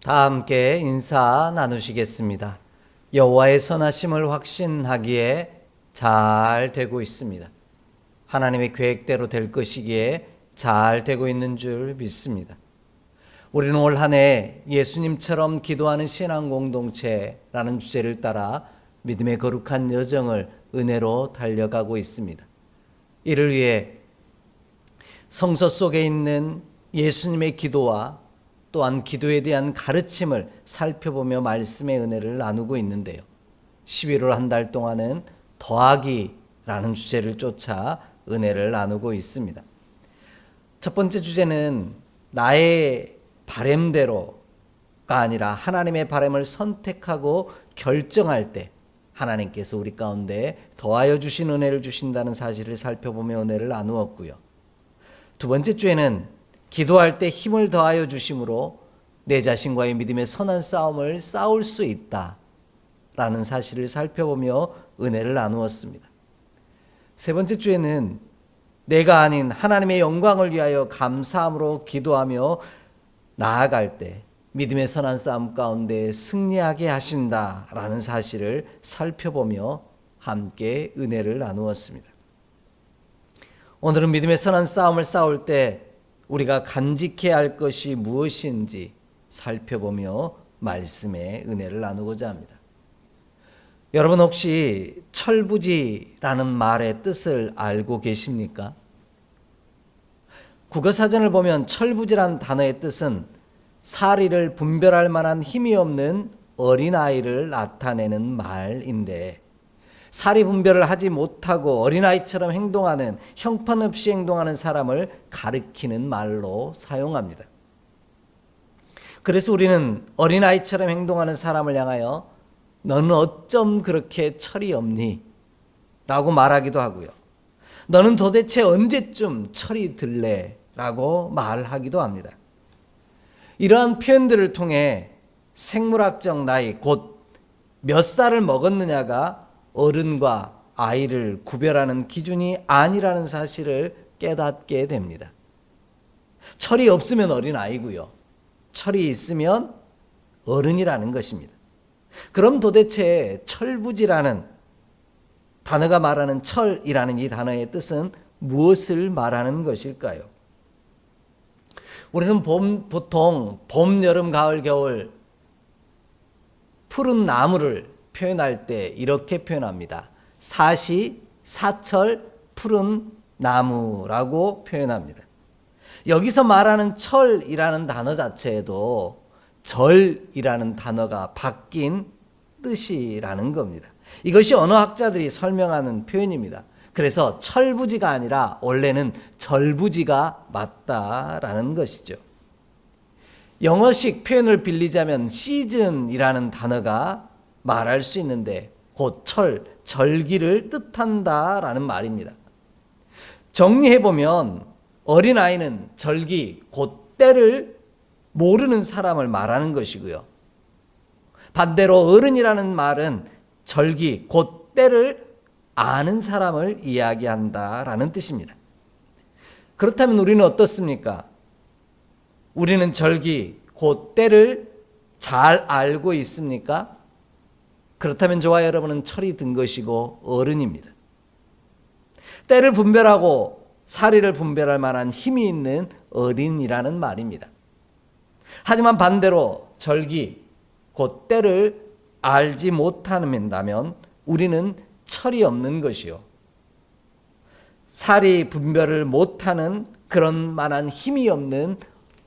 다 함께 인사 나누시겠습니다. 여호와의 선하심을 확신하기에 잘 되고 있습니다. 하나님의 계획대로 될 것이기에 잘 되고 있는 줄 믿습니다. 우리는 올 한 해 예수님처럼 기도하는 신앙 공동체라는 주제를 따라 믿음의 거룩한 여정을 은혜로 달려가고 있습니다. 이를 위해 성서 속에 있는 예수님의 기도와 또한 기도에 대한 가르침을 살펴보며 말씀의 은혜를 나누고 있는데요. 11월 한 달 동안은 더하기라는 주제를 쫓아 은혜를 나누고 있습니다. 첫 번째 주제는 나의 바램대로가 아니라 하나님의 바램을 선택하고 결정할 때 하나님께서 우리 가운데 더하여 주신 은혜를 주신다는 사실을 살펴보며 은혜를 나누었고요. 두 번째 주에는 기도할 때 힘을 더하여 주심으로 내 자신과의 믿음의 선한 싸움을 싸울 수 있다라는 사실을 살펴보며 은혜를 나누었습니다. 세 번째 주에는 내가 아닌 하나님의 영광을 위하여 감사함으로 기도하며 나아갈 때 믿음의 선한 싸움 가운데 승리하게 하신다라는 사실을 살펴보며 함께 은혜를 나누었습니다. 오늘은 믿음의 선한 싸움을 싸울 때 우리가 간직해야 할 것이 무엇인지 살펴보며 말씀의 은혜를 나누고자 합니다. 여러분 혹시 철부지라는 말의 뜻을 알고 계십니까? 국어사전을 보면 철부지라는 단어의 뜻은 사리를 분별할 만한 힘이 없는 어린아이를 나타내는 말인데, 사리 분별을 하지 못하고 어린아이처럼 행동하는, 형편없이 행동하는 사람을 가리키는 말로 사용합니다. 그래서 우리는 어린아이처럼 행동하는 사람을 향하여 너는 어쩜 그렇게 철이 없니? 라고 말하기도 하고요. 너는 도대체 언제쯤 철이 들래? 라고 말하기도 합니다. 이러한 표현들을 통해 생물학적 나이, 곧 몇 살을 먹었느냐가 어른과 아이를 구별하는 기준이 아니라는 사실을 깨닫게 됩니다. 철이 없으면 어린아이고요. 철이 있으면 어른이라는 것입니다. 그럼 도대체 철부지라는 단어가 말하는 철이라는 이 단어의 뜻은 무엇을 말하는 것일까요? 우리는 보통 봄, 여름, 가을, 겨울 푸른 나무를 표현할 때 이렇게 표현합니다. 사시, 사철, 푸른 나무라고 표현합니다. 여기서 말하는 철이라는 단어 자체에도 절이라는 단어가 바뀐 뜻이라는 겁니다. 이것이 언어학자들이 설명하는 표현입니다. 그래서 철부지가 아니라 원래는 절부지가 맞다라는 것이죠. 영어식 표현을 빌리자면 시즌이라는 단어가 말할 수 있는데 곧 철, 절기를 뜻한다라는 말입니다. 정리해보면 어린아이는 절기, 곧 때를 모르는 사람을 말하는 것이고요. 반대로 어른이라는 말은 절기, 곧 때를 아는 사람을 이야기한다라는 뜻입니다. 그렇다면 우리는 어떻습니까? 우리는 절기, 곧 때를 잘 알고 있습니까? 그렇다면 저와 여러분은 철이 든 것이고 어른입니다. 때를 분별하고 사리를 분별할 만한 힘이 있는 어린이라는 말입니다. 하지만 반대로 절기, 곧 때를 알지 못한다면 우리는 철이 없는 것이요. 사리 분별을 못하는 그런 만한 힘이 없는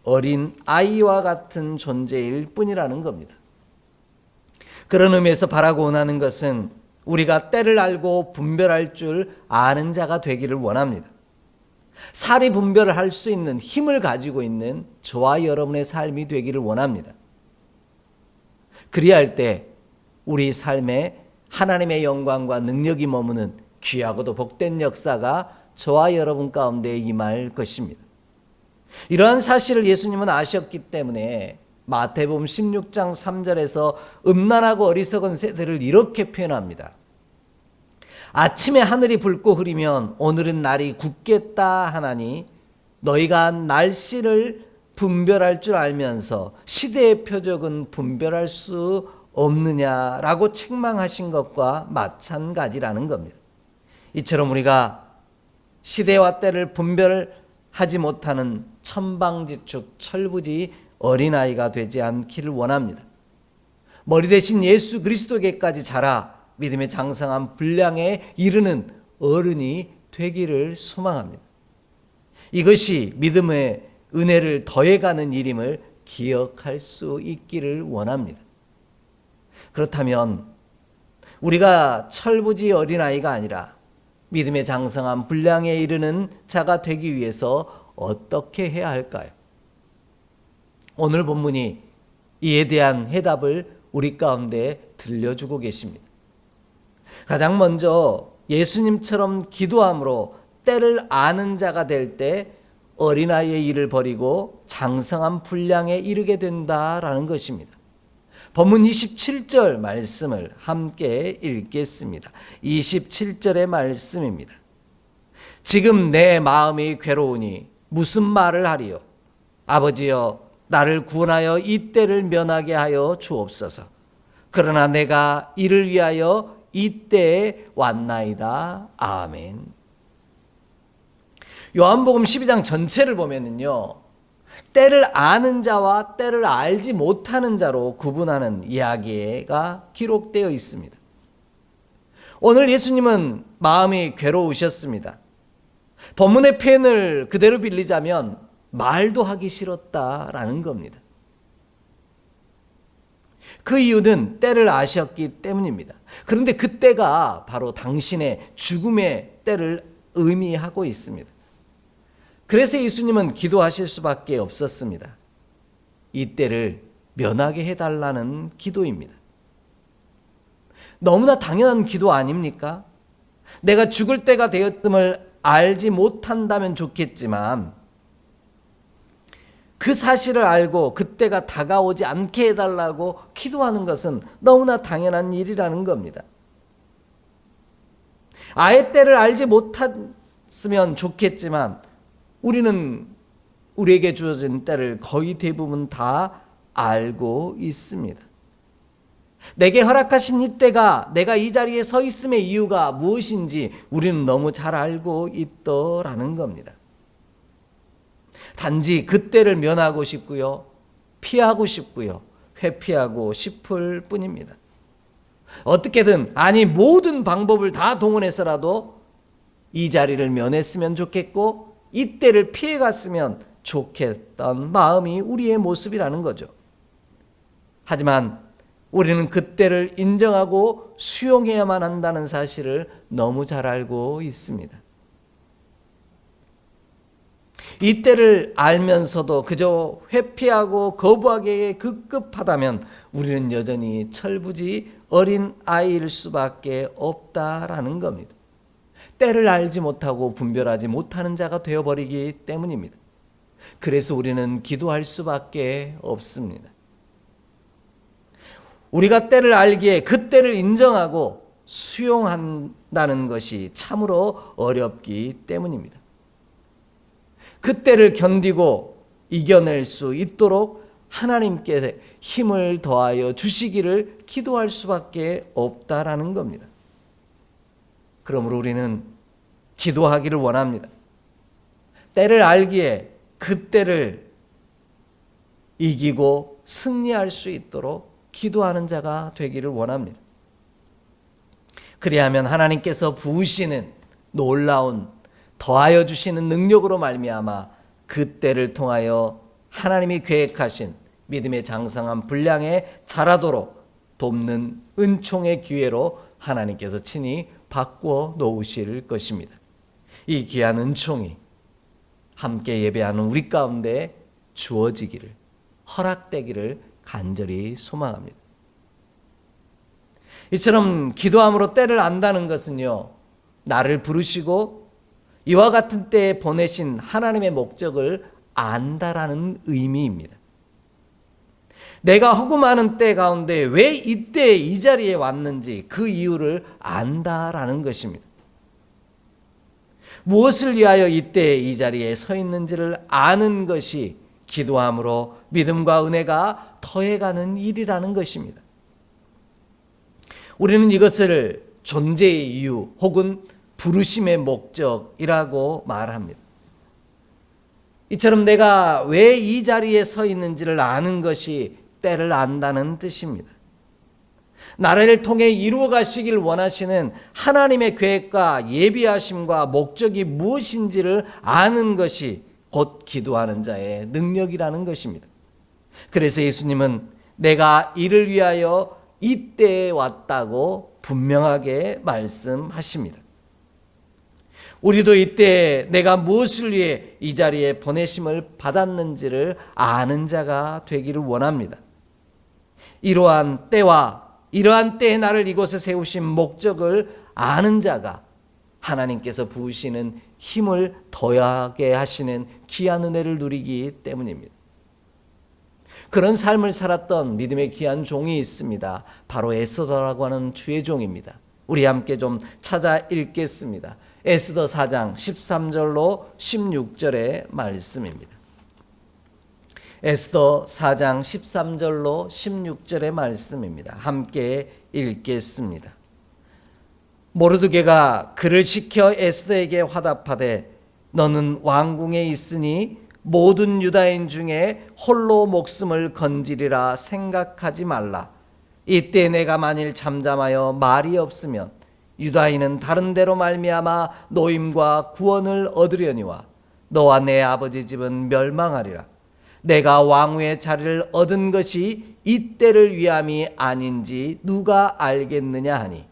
어린 아이와 같은 존재일 뿐이라는 겁니다. 그런 의미에서 바라고 원하는 것은 우리가 때를 알고 분별할 줄 아는 자가 되기를 원합니다. 사리 분별을 할 수 있는 힘을 가지고 있는 저와 여러분의 삶이 되기를 원합니다. 그리할 때 우리 삶에 하나님의 영광과 능력이 머무는 귀하고도 복된 역사가 저와 여러분 가운데 임할 것입니다. 이러한 사실을 예수님은 아셨기 때문에 마태복음 16장 3절에서 음란하고 어리석은 세대를 이렇게 표현합니다. 아침에 하늘이 붉고 흐리면 오늘은 날이 굳겠다 하나니 너희가 날씨를 분별할 줄 알면서 시대의 표적은 분별할 수 없느냐라고 책망하신 것과 마찬가지라는 겁니다. 이처럼 우리가 시대와 때를 분별하지 못하는 천방지축 철부지 어린아이가 되지 않기를 원합니다. 머리 대신 예수 그리스도께까지 자라 믿음의 장성한 분량에 이르는 어른이 되기를 소망합니다. 이것이 믿음의 은혜를 더해가는 일임을 기억할 수 있기를 원합니다. 그렇다면 우리가 철부지 어린아이가 아니라 믿음의 장성한 분량에 이르는 자가 되기 위해서 어떻게 해야 할까요? 오늘 본문이 이에 대한 해답을 우리 가운데 들려주고 계십니다. 가장 먼저 예수님처럼 기도함으로 때를 아는 자가 될 때 어린아이의 일을 버리고 장성한 분량에 이르게 된다라는 것입니다. 본문 27절 말씀을 함께 읽겠습니다. 27절의 말씀입니다. 지금 내 마음이 괴로우니 무슨 말을 하리요? 아버지여, 나를 구원하여 이 때를 면하게 하여 주옵소서. 그러나 내가 이를 위하여 이 때에 왔나이다. 아멘. 요한복음 12장 전체를 보면은요, 때를 아는 자와 때를 알지 못하는 자로 구분하는 이야기가 기록되어 있습니다. 오늘 예수님은 마음이 괴로우셨습니다. 본문의 표현을 그대로 빌리자면 말도 하기 싫었다라는 겁니다. 그 이유는 때를 아셨기 때문입니다. 그런데 그 때가 바로 당신의 죽음의 때를 의미하고 있습니다. 그래서 예수님은 기도하실 수밖에 없었습니다. 이 때를 면하게 해달라는 기도입니다. 너무나 당연한 기도 아닙니까? 내가 죽을 때가 되었음을 알지 못한다면 좋겠지만 그 사실을 알고 그때가 다가오지 않게 해달라고 기도하는 것은 너무나 당연한 일이라는 겁니다. 아예 때를 알지 못했으면 좋겠지만 우리에게 주어진 때를 거의 대부분 다 알고 있습니다. 내게 허락하신 이 때가 내가 이 자리에 서 있음의 이유가 무엇인지 우리는 너무 잘 알고 있더라는 겁니다. 단지 그 때를 면하고 싶고요, 피하고 싶고요, 회피하고 싶을 뿐입니다. 어떻게든, 아니 모든 방법을 다 동원해서라도 이 자리를 면했으면 좋겠고 이 때를 피해갔으면 좋겠던 마음이 우리의 모습이라는 거죠. 하지만 우리는 그 때를 인정하고 수용해야만 한다는 사실을 너무 잘 알고 있습니다. 이 때를 알면서도 그저 회피하고 거부하기에 급급하다면 우리는 여전히 철부지 어린 아이일 수밖에 없다라는 겁니다. 때를 알지 못하고 분별하지 못하는 자가 되어버리기 때문입니다. 그래서 우리는 기도할 수밖에 없습니다. 우리가 때를 알기에 그 때를 인정하고 수용한다는 것이 참으로 어렵기 때문입니다. 그 때를 견디고 이겨낼 수 있도록 하나님께 힘을 더하여 주시기를 기도할 수밖에 없다라는 겁니다. 그러므로 우리는 기도하기를 원합니다. 때를 알기에 그 때를 이기고 승리할 수 있도록 기도하는 자가 되기를 원합니다. 그리하면 하나님께서 부으시는 놀라운 더하여 주시는 능력으로 말미암아 그 때를 통하여 하나님이 계획하신 믿음의 장성한 분량에 자라도록 돕는 은총의 기회로 하나님께서 친히 바꾸어 놓으실 것입니다. 이 귀한 은총이 함께 예배하는 우리 가운데 주어지기를, 허락되기를 간절히 소망합니다. 이처럼 기도함으로 때를 안다는 것은요, 나를 부르시고 이와 같은 때에 보내신 하나님의 목적을 안다라는 의미입니다. 내가 허구많은 때 가운데 왜 이때 이 자리에 왔는지 그 이유를 안다라는 것입니다. 무엇을 위하여 이때 이 자리에 서 있는지를 아는 것이 기도함으로 믿음과 은혜가 더해가는 일이라는 것입니다. 우리는 이것을 존재의 이유 혹은 부르심의 목적이라고 말합니다. 이처럼 내가 왜 이 자리에 서 있는지를 아는 것이 때를 안다는 뜻입니다. 나를 통해 이루어 가시길 원하시는 하나님의 계획과 예비하심과 목적이 무엇인지를 아는 것이 곧 기도하는 자의 능력이라는 것입니다. 그래서 예수님은 내가 이를 위하여 이때에 왔다고 분명하게 말씀하십니다. 우리도 이때 내가 무엇을 위해 이 자리에 보내심을 받았는지를 아는 자가 되기를 원합니다. 이러한 때에 나를 이곳에 세우신 목적을 아는 자가 하나님께서 부으시는 힘을 더하게 하시는 귀한 은혜를 누리기 때문입니다. 그런 삶을 살았던 믿음의 귀한 종이 있습니다. 바로 에스더라고 하는 주의 종입니다. 우리 함께 좀 찾아 읽겠습니다. 에스더 4장 13절로 16절의 말씀입니다. 에스더 4장 13절로 16절의 말씀입니다. 함께 읽겠습니다. 모르드게가 그를 시켜 에스더에게 화답하되 너는 왕궁에 있으니 모든 유다인 중에 홀로 목숨을 건지리라 생각하지 말라. 이때 내가 만일 잠잠하여 말이 없으면 유다인은 다른 데로 말미암아 노임과 구원을 얻으려니와 너와 내 아버지 집은 멸망하리라. 내가 왕후의 자리를 얻은 것이 이때를 위함이 아닌지 누가 알겠느냐 하니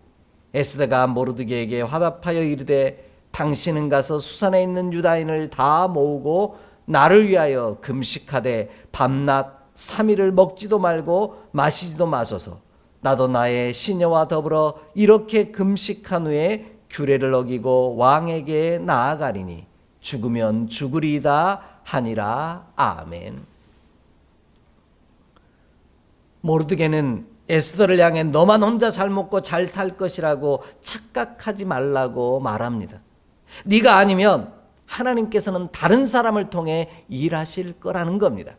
에스더가 모르드게에게 화답하여 이르되 당신은 가서 수산에 있는 유다인을 다 모으고 나를 위하여 금식하되 밤낮 3일을 먹지도 말고 마시지도 마소서. 나도 나의 시녀와 더불어 이렇게 금식한 후에 규례를 어기고 왕에게 나아가리니 죽으면 죽으리이다 하니라. 아멘. 모르드게는 에스더를 향해 너만 혼자 잘 먹고 잘 살 것이라고 착각하지 말라고 말합니다. 네가 아니면 하나님께서는 다른 사람을 통해 일하실 거라는 겁니다.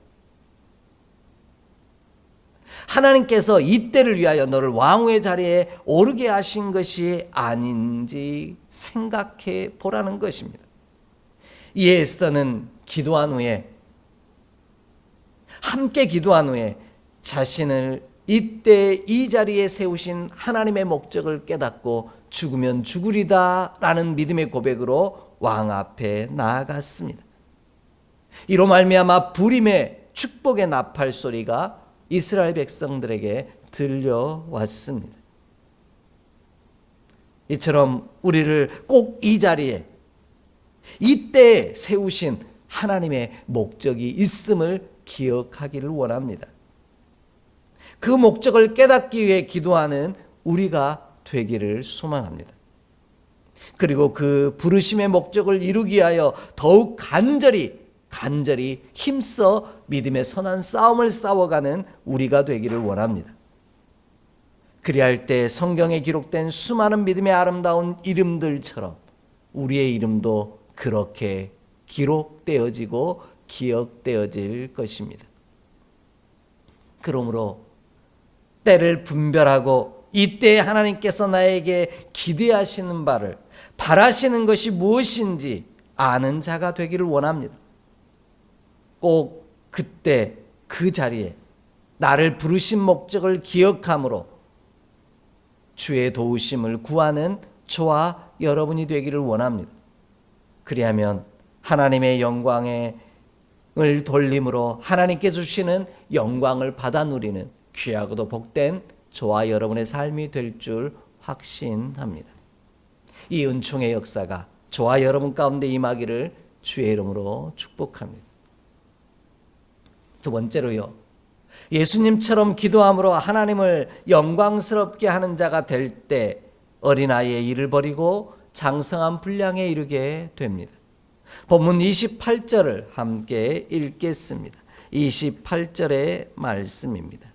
하나님께서 이때를 위하여 너를 왕후의 자리에 오르게 하신 것이 아닌지 생각해 보라는 것입니다. 이에 에스더는 함께 기도한 후에 자신을 이때 이 자리에 세우신 하나님의 목적을 깨닫고 죽으면 죽으리다 라는 믿음의 고백으로 왕 앞에 나아갔습니다. 이로 말미암아 부림의 축복의 나팔 소리가 이스라엘 백성들에게 들려왔습니다. 이처럼 우리를 꼭 이 자리에 이때에 세우신 하나님의 목적이 있음을 기억하기를 원합니다. 그 목적을 깨닫기 위해 기도하는 우리가 되기를 소망합니다. 그리고 그 부르심의 목적을 이루기 위하여 더욱 간절히 힘써 믿음의 선한 싸움을 싸워가는 우리가 되기를 원합니다. 그리할 때 성경에 기록된 수많은 믿음의 아름다운 이름들처럼 우리의 이름도 그렇게 기록되어지고 기억되어질 것입니다. 그러므로 때를 분별하고 이때 하나님께서 나에게 기대하시는 바를 바라시는 것이 무엇인지 아는 자가 되기를 원합니다. 꼭 그때 그 자리에 나를 부르신 목적을 기억함으로 주의 도우심을 구하는 저와 여러분이 되기를 원합니다. 그리하면 하나님의 영광을 돌림으로 하나님께 주시는 영광을 받아 누리는 귀하고도 복된 저와 여러분의 삶이 될 줄 확신합니다. 이 은총의 역사가 저와 여러분 가운데 임하기를 주의 이름으로 축복합니다. 두 번째로요, 예수님처럼 기도함으로 하나님을 영광스럽게 하는 자가 될 때 어린아이의 일을 버리고 장성한 분량에 이르게 됩니다. 본문 28절을 함께 읽겠습니다. 28절의 말씀입니다.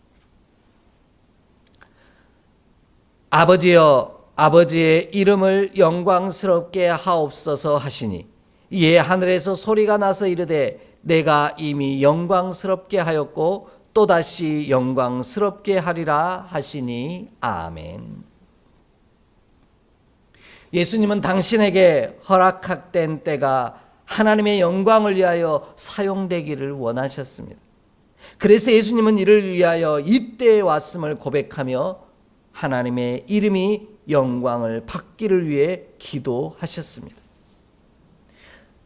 아버지여, 아버지의 이름을 영광스럽게 하옵소서 하시니 이에 하늘에서 소리가 나서 이르되 내가 이미 영광스럽게 하였고 또다시 영광스럽게 하리라 하시니 아멘. 예수님은 당신에게 허락된 때가 하나님의 영광을 위하여 사용되기를 원하셨습니다. 그래서 예수님은 이를 위하여 이때에 왔음을 고백하며 하나님의 이름이 영광을 받기를 위해 기도하셨습니다.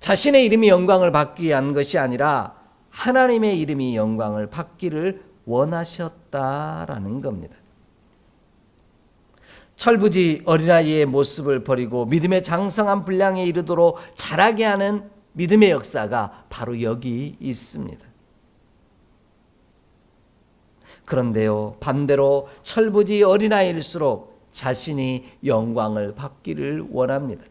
자신의 이름이 영광을 받기 위한 것이 아니라 하나님의 이름이 영광을 받기를 원하셨다라는 겁니다. 철부지 어린아이의 모습을 버리고 믿음의 장성한 분량에 이르도록 자라게 하는 믿음의 역사가 바로 여기 있습니다. 그런데요, 반대로 철부지 어린아이일수록 자신이 영광을 받기를 원합니다.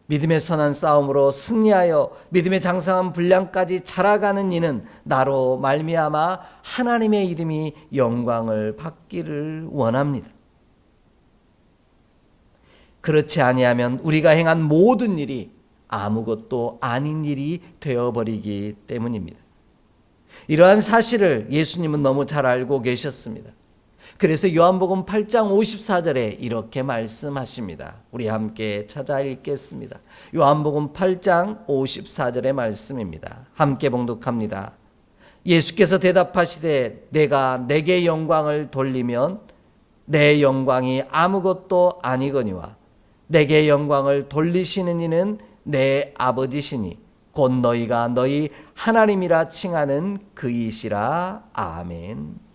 믿음의 선한 싸움으로 승리하여 믿음의 장성한 분량까지 자라가는 이는 나로 말미암아 하나님의 이름이 영광을 받기를 원합니다. 그렇지 아니하면 우리가 행한 모든 일이 아무것도 아닌 일이 되어버리기 때문입니다. 이러한 사실을 예수님은 너무 잘 알고 계셨습니다. 그래서 요한복음 8장 54절에 이렇게 말씀하십니다. 우리 함께 찾아 읽겠습니다. 요한복음 8장 54절의 말씀입니다. 함께 봉독합니다. 예수께서 대답하시되 내가 내게 영광을 돌리면 내 영광이 아무것도 아니거니와 내게 영광을 돌리시는 이는 내 아버지시니 곧 너희가 너희 하나님이라 칭하는 그이시라. 아멘.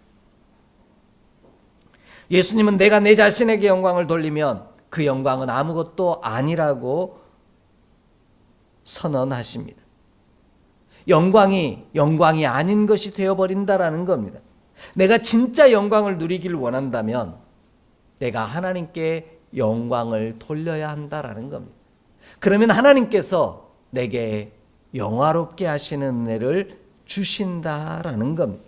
예수님은 내가 내 자신에게 영광을 돌리면 그 영광은 아무것도 아니라고 선언하십니다. 영광이 아닌 것이 되어버린다라는 겁니다. 내가 진짜 영광을 누리기를 원한다면 내가 하나님께 영광을 돌려야 한다라는 겁니다. 그러면 하나님께서 내게 영화롭게 하시는 은혜를 주신다라는 겁니다.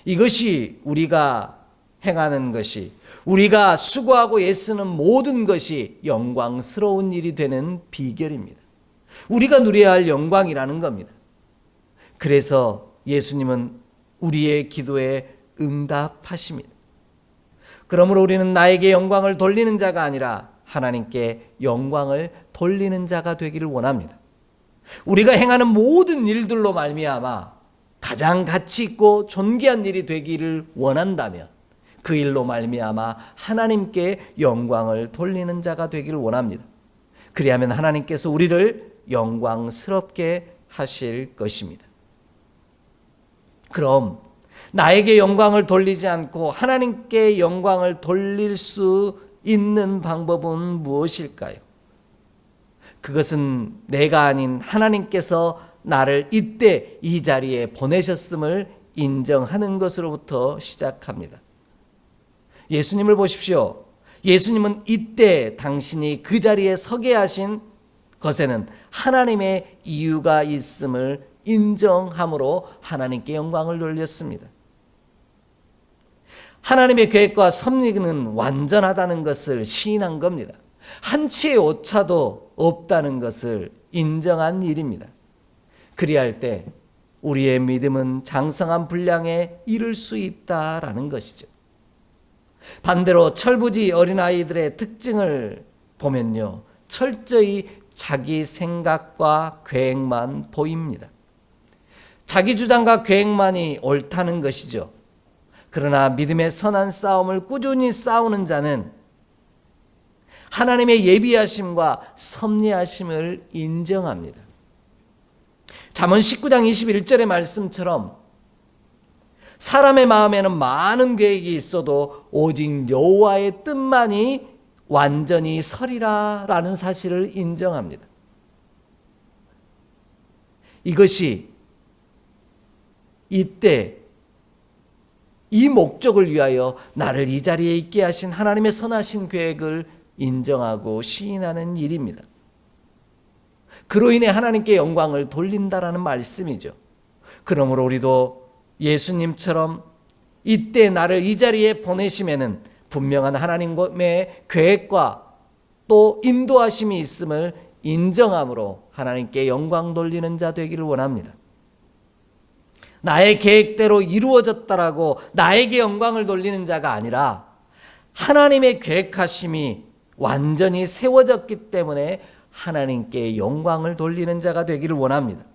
이것이 우리가 행하는 것이, 우리가 수고하고 애쓰는 모든 것이 영광스러운 일이 되는 비결입니다. 우리가 누려야 할 영광이라는 겁니다. 그래서 예수님은 우리의 기도에 응답하십니다. 그러므로 우리는 나에게 영광을 돌리는 자가 아니라 하나님께 영광을 돌리는 자가 되기를 원합니다. 우리가 행하는 모든 일들로 말미암아 가장 가치 있고 존귀한 일이 되기를 원한다면 그 일로 말미암아 하나님께 영광을 돌리는 자가 되기를 원합니다. 그리하면 하나님께서 우리를 영광스럽게 하실 것입니다. 그럼 나에게 영광을 돌리지 않고 하나님께 영광을 돌릴 수 있는 방법은 무엇일까요? 그것은 내가 아닌 하나님께서 나를 이때 이 자리에 보내셨음을 인정하는 것으로부터 시작합니다. 예수님을 보십시오. 예수님은 이때 당신이 그 자리에 서게 하신 것에는 하나님의 이유가 있음을 인정함으로 하나님께 영광을 돌렸습니다. 하나님의 계획과 섭리는 완전하다는 것을 시인한 겁니다. 한치의 오차도 없다는 것을 인정한 일입니다. 그리할 때 우리의 믿음은 장성한 분량에 이를 수 있다라는 것이죠. 반대로 철부지 어린아이들의 특징을 보면요, 철저히 자기 생각과 계획만 보입니다. 자기 주장과 계획만이 옳다는 것이죠. 그러나 믿음의 선한 싸움을 꾸준히 싸우는 자는 하나님의 예비하심과 섭리하심을 인정합니다. 잠언 19장 21절의 말씀처럼 사람의 마음에는 많은 계획이 있어도 오직 여호와의 뜻만이 완전히 서리라 라는 사실을 인정합니다. 이것이 이때 이 목적을 위하여 나를 이 자리에 있게 하신 하나님의 선하신 계획을 인정하고 시인하는 일입니다. 그로 인해 하나님께 영광을 돌린다라는 말씀이죠. 그러므로 우리도 예수님처럼 이때 나를 이 자리에 보내심에는 분명한 하나님의 계획과 또 인도하심이 있음을 인정함으로 하나님께 영광 돌리는 자 되기를 원합니다. 나의 계획대로 이루어졌다라고 나에게 영광을 돌리는 자가 아니라 하나님의 계획하심이 완전히 세워졌기 때문에 하나님께 영광을 돌리는 자가 되기를 원합니다.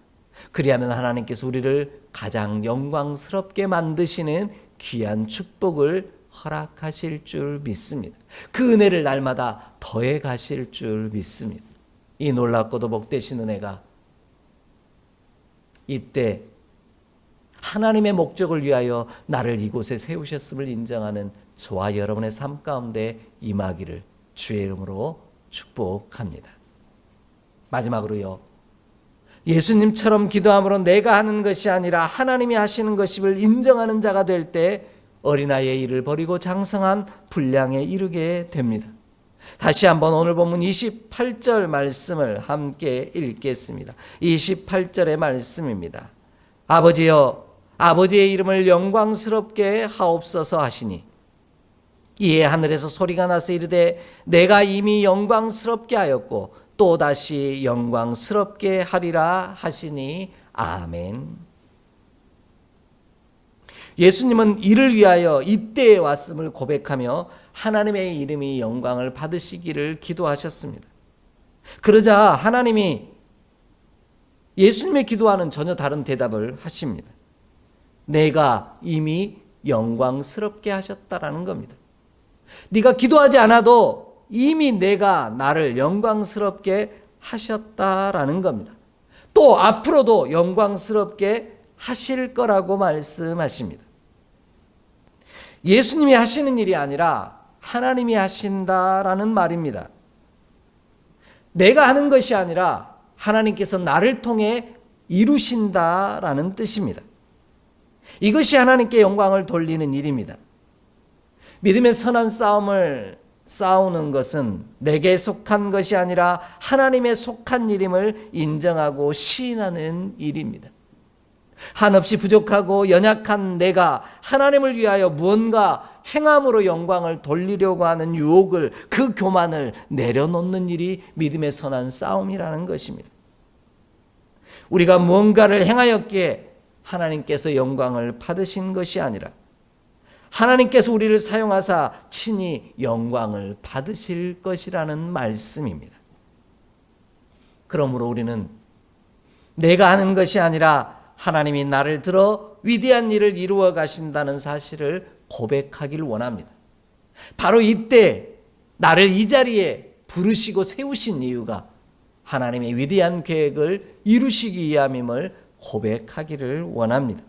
그리하면 하나님께서 우리를 가장 영광스럽게 만드시는 귀한 축복을 허락하실 줄 믿습니다. 그 은혜를 날마다 더해 가실 줄 믿습니다. 이 놀랍고도 복되신 은혜가 이때 하나님의 목적을 위하여 나를 이곳에 세우셨음을 인정하는 저와 여러분의 삶 가운데 임하기를 주의 이름으로 축복합니다. 마지막으로요, 예수님처럼 기도함으로 내가 하는 것이 아니라 하나님이 하시는 것임을 인정하는 자가 될 때 어린아이의 일을 버리고 장성한 분량에 이르게 됩니다. 다시 한번 오늘 본문 28절 말씀을 함께 읽겠습니다. 28절의 말씀입니다. 아버지여, 아버지의 이름을 영광스럽게 하옵소서 하시니 이에 하늘에서 소리가 나서 이르되 내가 이미 영광스럽게 하였고 또다시 영광스럽게 하리라 하시니 아멘. 예수님은 이를 위하여 이때에 왔음을 고백하며 하나님의 이름이 영광을 받으시기를 기도하셨습니다. 그러자 하나님이 예수님의 기도와는 전혀 다른 대답을 하십니다. 내가 이미 영광스럽게 하셨다라는 겁니다. 네가 기도하지 않아도 이미 내가 나를 영광스럽게 하셨다라는 겁니다. 또 앞으로도 영광스럽게 하실 거라고 말씀하십니다. 예수님이 하시는 일이 아니라 하나님이 하신다라는 말입니다. 내가 하는 것이 아니라 하나님께서 나를 통해 이루신다라는 뜻입니다. 이것이 하나님께 영광을 돌리는 일입니다. 믿음의 선한 싸움을 싸우는 것은 내게 속한 것이 아니라 하나님의 속한 일임을 인정하고 시인하는 일입니다. 한없이 부족하고 연약한 내가 하나님을 위하여 무언가 행함으로 영광을 돌리려고 하는 유혹을, 그 교만을 내려놓는 일이 믿음의 선한 싸움이라는 것입니다. 우리가 무언가를 행하였기에 하나님께서 영광을 받으신 것이 아니라 하나님께서 우리를 사용하사 친히 영광을 받으실 것이라는 말씀입니다. 그러므로 우리는 내가 하는 것이 아니라 하나님이 나를 들어 위대한 일을 이루어 가신다는 사실을 고백하기를 원합니다. 바로 이때 나를 이 자리에 부르시고 세우신 이유가 하나님의 위대한 계획을 이루시기 위함임을 고백하기를 원합니다.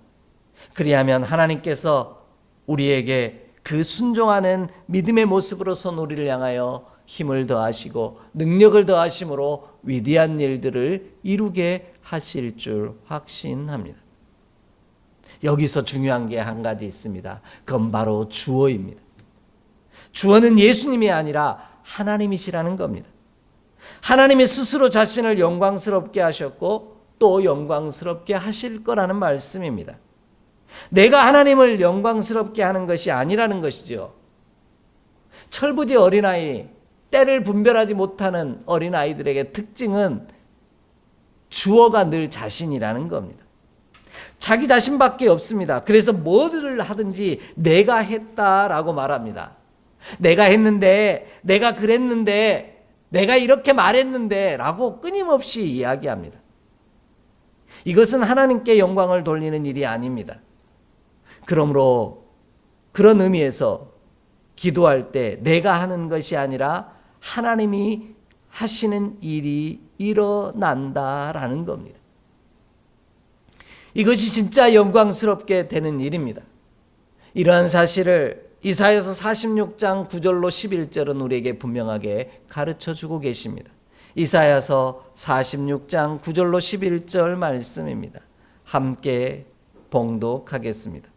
그리하면 하나님께서 우리에게 그 순종하는 믿음의 모습으로서 우리를 향하여 힘을 더하시고 능력을 더하심으로 위대한 일들을 이루게 하실 줄 확신합니다. 여기서 중요한 게 한 가지 있습니다. 그건 바로 주어입니다. 주어는 예수님이 아니라 하나님이시라는 겁니다. 하나님이 스스로 자신을 영광스럽게 하셨고 또 영광스럽게 하실 거라는 말씀입니다. 내가 하나님을 영광스럽게 하는 것이 아니라는 것이죠. 철부지 어린아이, 때를 분별하지 못하는 어린아이들에게 특징은 주어가 늘 자신이라는 겁니다. 자기 자신밖에 없습니다. 그래서 뭐를 하든지 내가 했다라고 말합니다. 내가 했는데, 내가 그랬는데, 내가 이렇게 말했는데 라고 끊임없이 이야기합니다. 이것은 하나님께 영광을 돌리는 일이 아닙니다. 그러므로 그런 의미에서 기도할 때 내가 하는 것이 아니라 하나님이 하시는 일이 일어난다라는 겁니다. 이것이 진짜 영광스럽게 되는 일입니다. 이러한 사실을 이사야서 46장 9절로 11절은 우리에게 분명하게 가르쳐주고 계십니다. 이사야서 46장 9절로 11절 말씀입니다. 함께 봉독하겠습니다.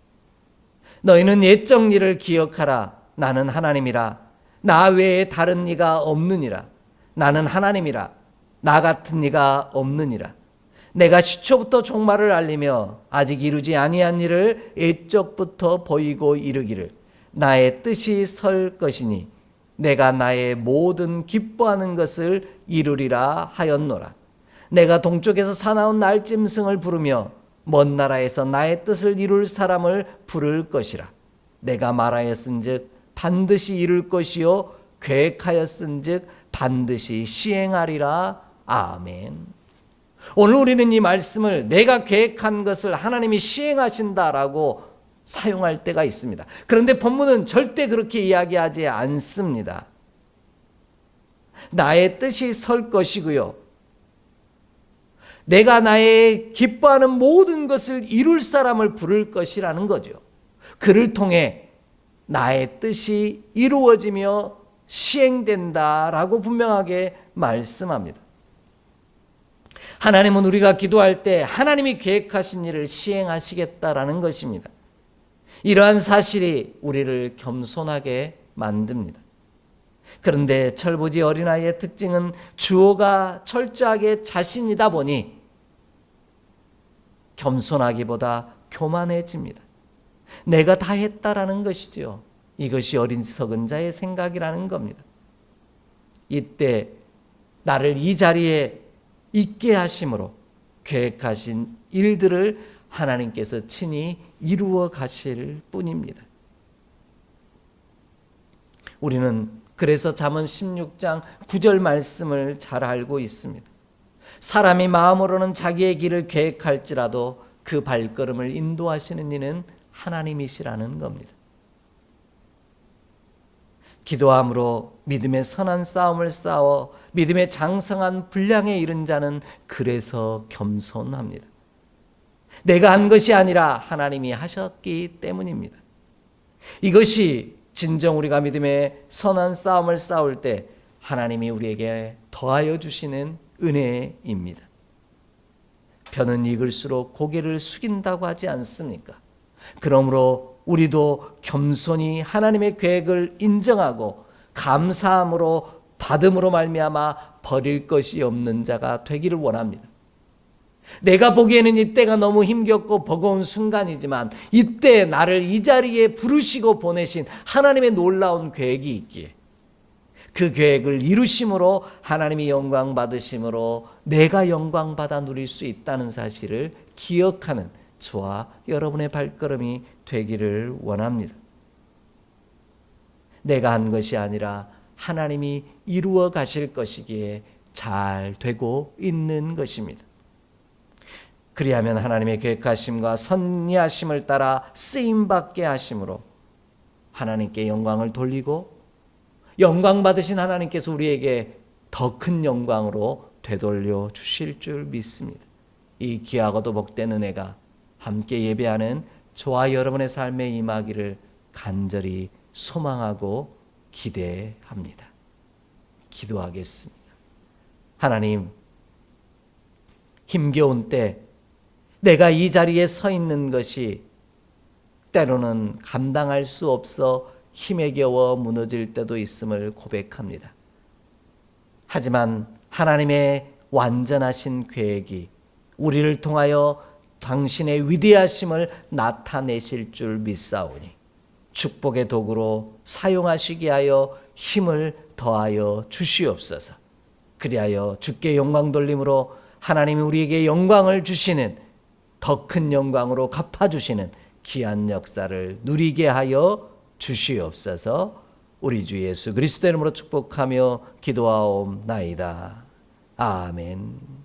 너희는 옛적 일을 기억하라. 나는 하나님이라. 나 외에 다른 이가 없느니라. 나는 하나님이라. 나 같은 이가 없느니라. 내가 시초부터 종말을 알리며 아직 이루지 아니한 일을 옛적부터 보이고 이르기를 나의 뜻이 설 것이니 내가 나의 모든 기뻐하는 것을 이루리라 하였노라. 내가 동쪽에서 사나운 날짐승을 부르며 먼 나라에서 나의 뜻을 이룰 사람을 부를 것이라. 내가 말하였은즉 반드시 이룰 것이요 계획하였은즉 반드시 시행하리라. 아멘. 오늘 우리는 이 말씀을 내가 계획한 것을 하나님이 시행하신다라고 사용할 때가 있습니다. 그런데 본문은 절대 그렇게 이야기하지 않습니다. 나의 뜻이 설 것이고요, 내가 나의 기뻐하는 모든 것을 이룰 사람을 부를 것이라는 거죠. 그를 통해 나의 뜻이 이루어지며 시행된다라고 분명하게 말씀합니다. 하나님은 우리가 기도할 때 하나님이 계획하신 일을 시행하시겠다라는 것입니다. 이러한 사실이 우리를 겸손하게 만듭니다. 그런데 철부지 어린아이의 특징은 주어가 철저하게 자신이다 보니 겸손하기보다 교만해집니다. 내가 다 했다라는 것이죠. 이것이 어리석은 자의 생각이라는 겁니다. 이때 나를 이 자리에 있게 하심으로 계획하신 일들을 하나님께서 친히 이루어 가실 뿐입니다. 우리는 그래서 잠언 16장 9절 말씀을 잘 알고 있습니다. 사람이 마음으로는 자기의 길을 계획할지라도 그 발걸음을 인도하시는 이는 하나님이시라는 겁니다. 기도함으로 믿음의 선한 싸움을 싸워 믿음의 장성한 분량에 이른 자는 그래서 겸손합니다. 내가 한 것이 아니라 하나님이 하셨기 때문입니다. 이것이 진정 우리가 믿음의 선한 싸움을 싸울 때 하나님이 우리에게 더하여 주시는 은혜입니다. 벼는 익을수록 고개를 숙인다고 하지 않습니까? 그러므로 우리도 겸손히 하나님의 계획을 인정하고 감사함으로 받음으로 말미암아 버릴 것이 없는 자가 되기를 원합니다. 내가 보기에는 이때가 너무 힘겹고 버거운 순간이지만 이때 나를 이 자리에 부르시고 보내신 하나님의 놀라운 계획이 있기에 그 계획을 이루심으로 하나님이 영광 받으심으로 내가 영광 받아 누릴 수 있다는 사실을 기억하는 저와 여러분의 발걸음이 되기를 원합니다. 내가 한 것이 아니라 하나님이 이루어 가실 것이기에 잘 되고 있는 것입니다. 그리하면 하나님의 계획하심과 선리하심을 따라 쓰임받게 하심으로 하나님께 영광을 돌리고 영광 받으신 하나님께서 우리에게 더 큰 영광으로 되돌려 주실 줄 믿습니다. 이 귀하고도 복된 은혜가 함께 예배하는 저와 여러분의 삶에 임하기를 간절히 소망하고 기대합니다. 기도하겠습니다. 하나님, 힘겨운 때 내가 이 자리에 서 있는 것이 때로는 감당할 수 없어 힘에 겨워 무너질 때도 있음을 고백합니다. 하지만 하나님의 완전하신 계획이 우리를 통하여 당신의 위대하심을 나타내실 줄 믿사오니 축복의 도구로 사용하시게 하여 힘을 더하여 주시옵소서. 그리하여 주께 영광 돌림으로 하나님이 우리에게 영광을 주시는 더 큰 영광으로 갚아주시는 귀한 역사를 누리게 하여 주시옵소서. 우리 주 예수 그리스도 이름으로 축복하며 기도하옵나이다. 아멘.